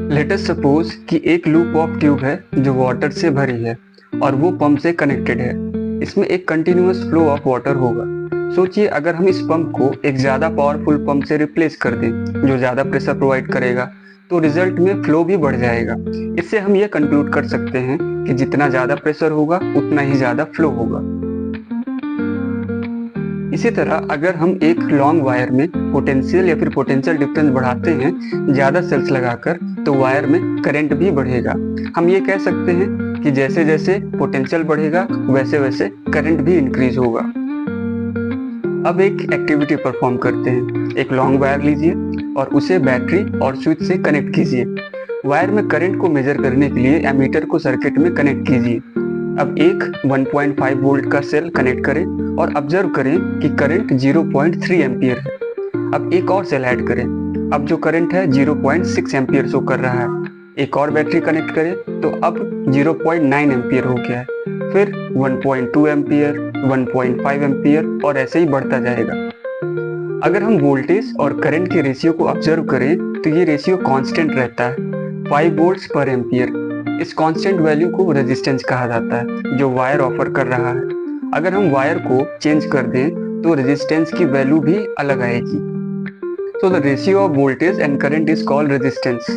Let us suppose कि एक loop of tube है जो वाटर से भरी है और वो पंप से कनेक्टेड है। इसमें एक कंटिन्यूअस फ्लो ऑफ वाटर होगा। सोचिए अगर हम इस पंप को एक ज़्यादा पावरफुल पंप से रिप्लेस कर दें जो ज़्यादा प्रेशर प्रोवाइड करेगा, तो रिजल्ट में फ्लो भी बढ़ जाएगा। इससे हम ये कंक्लूड कर सकते हैं कि जितना ज़्यादा प्रेशर होगा उतना ही ज़्यादा फ्लो होगा। इसी तरह अगर हम एक लॉन्ग वायर में पोटेंशियल या फिर पोटेंशियल डिफरेंस बढ़ाते हैं ज़्यादा सेल्स लगाकर, तो वायर में करंट भी बढ़ेगा। हम ये कह सकते हैं कि जैसे जैसे पोटेंशियल बढ़ेगा वैसे वैसे करंट भी इंक्रीज होगा। अब एक एक्टिविटी परफॉर्म करते हैं। एक लॉन्ग वायर लीजिए और उसे बैटरी और स्विच से कनेक्ट कीजिए। वायर में करंट को मेजर करने के लिए एमीटर को सर्किट में कनेक्ट कीजिए। अब एक 1.5 वोल्ट का सेल कनेक्ट करें और ऑब्जर्व करें कि करंट 0.3 एम्पियर है। अब एक और सेल ऐड करें। अब जो करंट है 0.6 एम्पियर शो कर रहा है। एक और बैटरी कनेक्ट करें तो अब 0.9 एम्पियर हो गया है। फिर 1.2 एम्पियर, 1.5 एम्पियर और ऐसे ही बढ़ता जाएगा। अगर हम वोल्टेज और करंट के रेशियो को ऑब्जर्व करें तो ये रेशियो कांस्टेंट रहता है, 5 वोल्ट्स पर एम्पियर। इस कांस्टेंट वैल्यू को रेजिस्टेंस कहा जाता है जो वायर ऑफर कर रहा है। अगर हम वायर को चेंज कर दें तो रेजिस्टेंस की वैल्यू भी अलग आएगी। So the ratio of voltage and current is called resistance.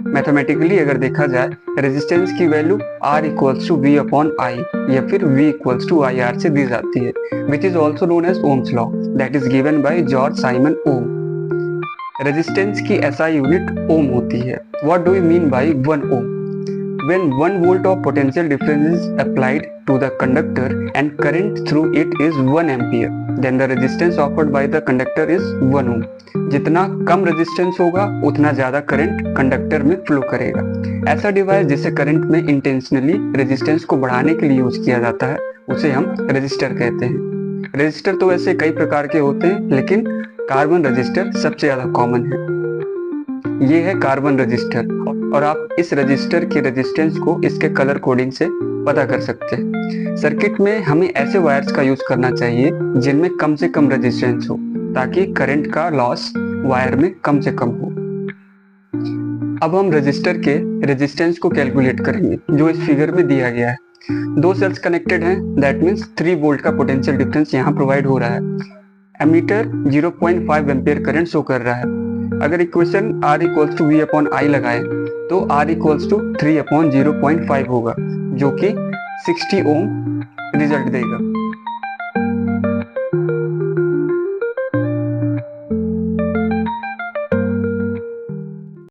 Mathematically अगर देखा जाए, रेजिस्टेंस की value R equals to V upon I या फिर V इक्वल्स टू IR से दी जाती है, which is also known as Ohm's law, that is given by George Simon Ohm. Resistance की SI यूनिट ओम होती है। What do we mean by 1 ohm? When 1 volt of potential difference is applied to the conductor and current through it is 1 ampere, then the resistance offered by the conductor is 1 ohm. जितना कम resistance होगा उतना ज़्यादा current conductor में flow करेगा। ऐसा device जिसे current में intentionally resistance को बढ़ाने के लिए यूज किया जाता है उसे हम रेजिस्टर कहते हैं। रेजिस्टर तो वैसे कई प्रकार के होते हैं, लेकिन कार्बन रेजिस्टर सबसे ज़्यादा कॉमन है। ये है कार्बन रजिस्टर और आप इस रजिस्टर के रेजिस्टेंस को इसके कलर कोडिंग से पता कर सकते हैं। सर्किट में हमें ऐसे वायर्स का यूज करना चाहिए जिनमें कम से कम रेजिस्टेंस हो, ताकि करंट का लॉस वायर में कम से कम हो। अब हम रजिस्टर के रेजिस्टेंस को कैलकुलेट करेंगे जो इस फिगर में दिया गया है। 2 सेल्स कनेक्टेड हैं, दैट मीन्स 3 वोल्ट का पोटेंशियल डिफरेंस यहाँ प्रोवाइड हो रहा है। एमीटर 0.5 एम्पियर करंट शो कर रहा है। अगर equation R equals to V upon I लगाएं तो R इक्वल्स टू 3 अपॉन 0.5 होगा जो कि 60 ओम रिजल्ट देगा।